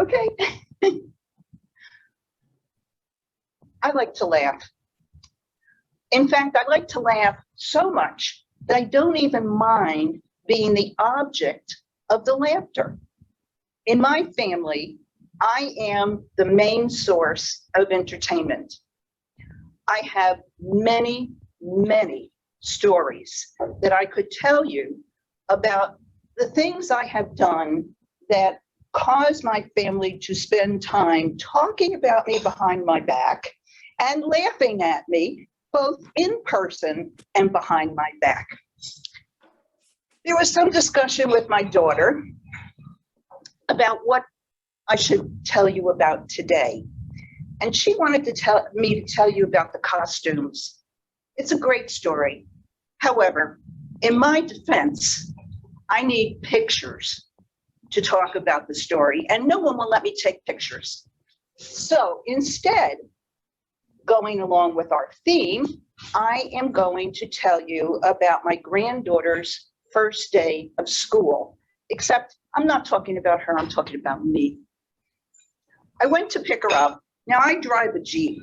Okay. I like to laugh. In fact, I like to laugh so much that I don't even mind being the object of the laughter. In my family, I am the main source of entertainment. I have many, many stories that I could tell you about the things I have done that cause my family to spend time talking about me behind my back and laughing at me, both in person and behind my back. There was some discussion with my daughter about what I should tell you about today. And she wanted to tell you about the costumes. It's a great story. However, in my defense, I need pictures to talk about the story, and no one will let me take pictures. So instead, going along with our theme, I am going to tell you about my granddaughter's first day of school, except I'm not talking about her, I'm talking about me. I went to pick her up. Now I drive a Jeep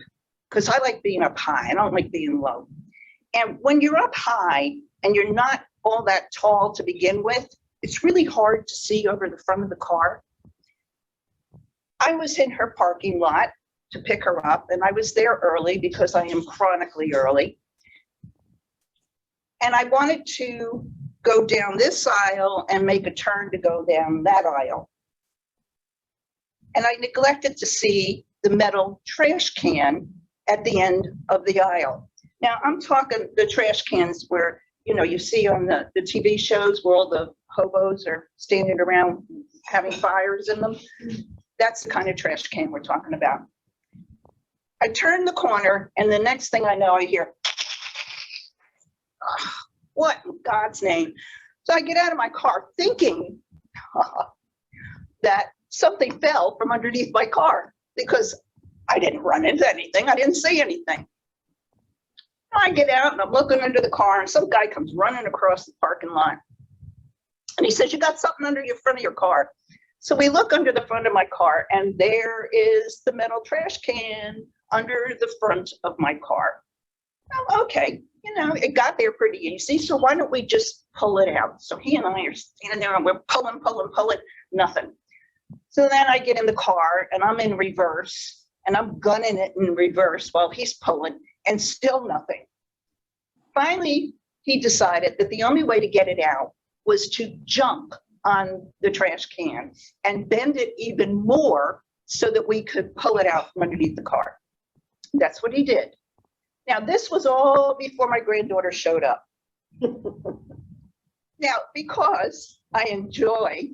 because I like being up high. I don't like being low. And when you're up high and you're not all that tall to begin with, it's really hard to see over the front of the car. I was in her parking lot to pick her up, and I was there early because I am chronically early. And I wanted to go down this aisle and make a turn to go down that aisle. And I neglected to see the metal trash can at the end of the aisle. Now I'm talking the trash cans where, you know, you see on the TV shows where all the hobos are standing around having fires in them. That's the kind of trash can we're talking about. I turn the corner, and the next thing I know, I hear, oh, what in God's name? So I get out of my car thinking that something fell from underneath my car because I didn't run into anything. I didn't see anything. I get out and I'm looking under the car, and some guy comes running across the parking lot. And he says, you got something under your front of your car. So we look under the front of my car, and there is the metal trash can under the front of my car. Oh, okay, you know, it got there pretty easy. So why don't we just pull it out? So he and I are standing there and we're pulling, nothing. So then I get in the car and I'm in reverse and I'm gunning it in reverse while he's pulling, and still nothing. Finally, he decided that the only way to get it out was to jump on the trash can and bend it even more so that we could pull it out from underneath the car. That's what he did. Now, this was all before my granddaughter showed up. Now, because I enjoy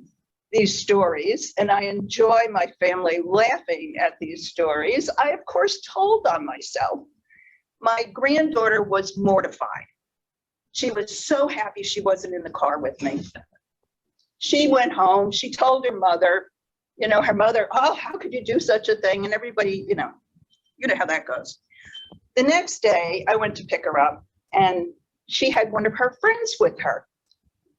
these stories and I enjoy my family laughing at these stories, I, of course, told on myself. My granddaughter was mortified. She was so happy she wasn't in the car with me. She went home, she told her mother, her mother, oh, how could you do such a thing? And everybody, you know how that goes. The next day I went to pick her up and she had one of her friends with her.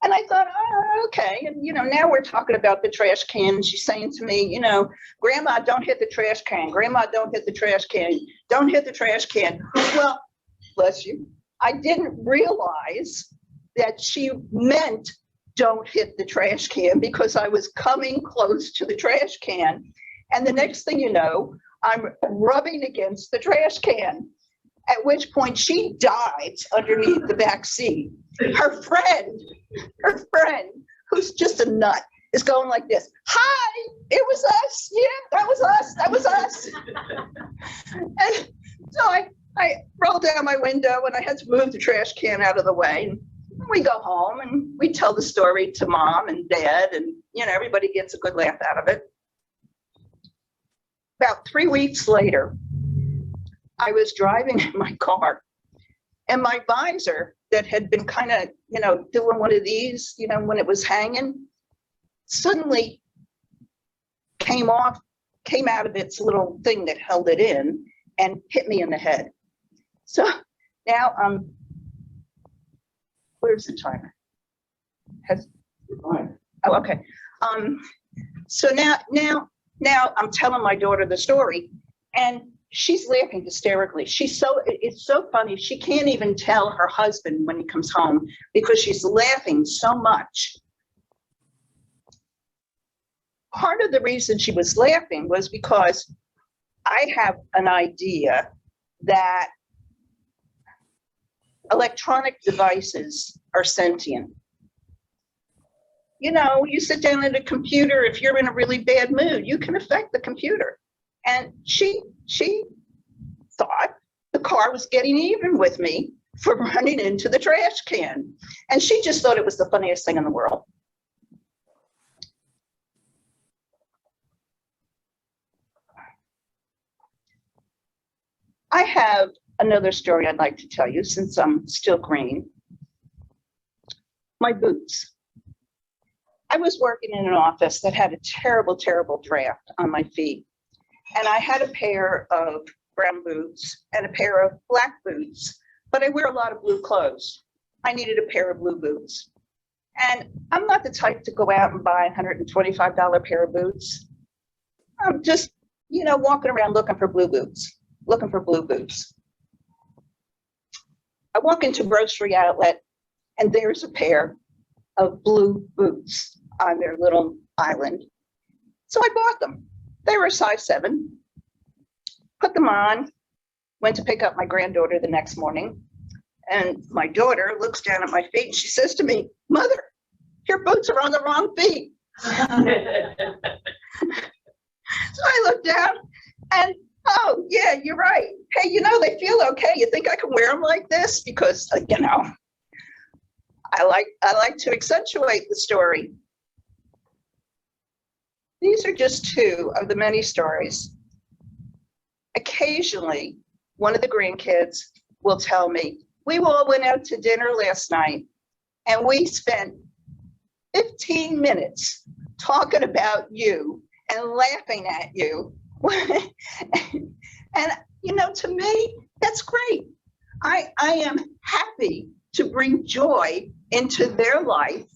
And I thought, oh, okay. And, now we're talking about the trash can. She's saying to me, Grandma, don't hit the trash can. Grandma, don't hit the trash can. Don't hit the trash can. Well, bless you. I didn't realize that she meant don't hit the trash can because I was coming close to the trash can. And the next thing you know, I'm rubbing against the trash can, at which point she dives underneath the back seat. Her friend, who's just a nut, is going like this. Hi, it was us. Yeah, that was us. And so I rolled down my window and I had to move the trash can out of the way. And we go home and we tell the story to Mom and Dad, and everybody gets a good laugh out of it. About 3 weeks later, I was driving in my car and my visor that had been kind of, doing one of these, when it was hanging, suddenly came out of its little thing that held it in and hit me in the head. So now where's the timer? Oh, okay. So now Now I'm telling my daughter the story, and she's laughing hysterically. It's so funny. She can't even tell her husband when he comes home because she's laughing so much. Part of the reason she was laughing was because I have an idea that electronic devices are sentient. You know, you sit down at a computer, if you're in a really bad mood, you can affect the computer. And she thought the car was getting even with me for running into the trash can. And she just thought it was the funniest thing in the world. I have another story I'd like to tell you since I'm still green. My boots. I was working in an office that had a terrible, terrible draft on my feet. And I had a pair of brown boots and a pair of black boots, but I wear a lot of blue clothes. I needed a pair of blue boots. And I'm not the type to go out and buy a $125 pair of boots. I'm just, walking around looking for blue boots. I walk into a grocery outlet and there's a pair of blue boots on their little island. So I bought them. They were a size 7. Put them on, went to pick up my granddaughter the next morning. And my daughter looks down at my feet and she says to me, "Mother, your boots are on the wrong feet." So I look down and, "Oh, yeah, you're right. Hey, they feel okay. You think I can wear them like this?" Because, I like to accentuate the story. These are just 2 of the many stories. Occasionally, one of the grandkids will tell me, "We all went out to dinner last night and we spent 15 minutes talking about you and laughing at you." And, to me, that's great. I am happy to bring joy into their life.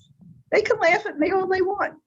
They can laugh at me all they want.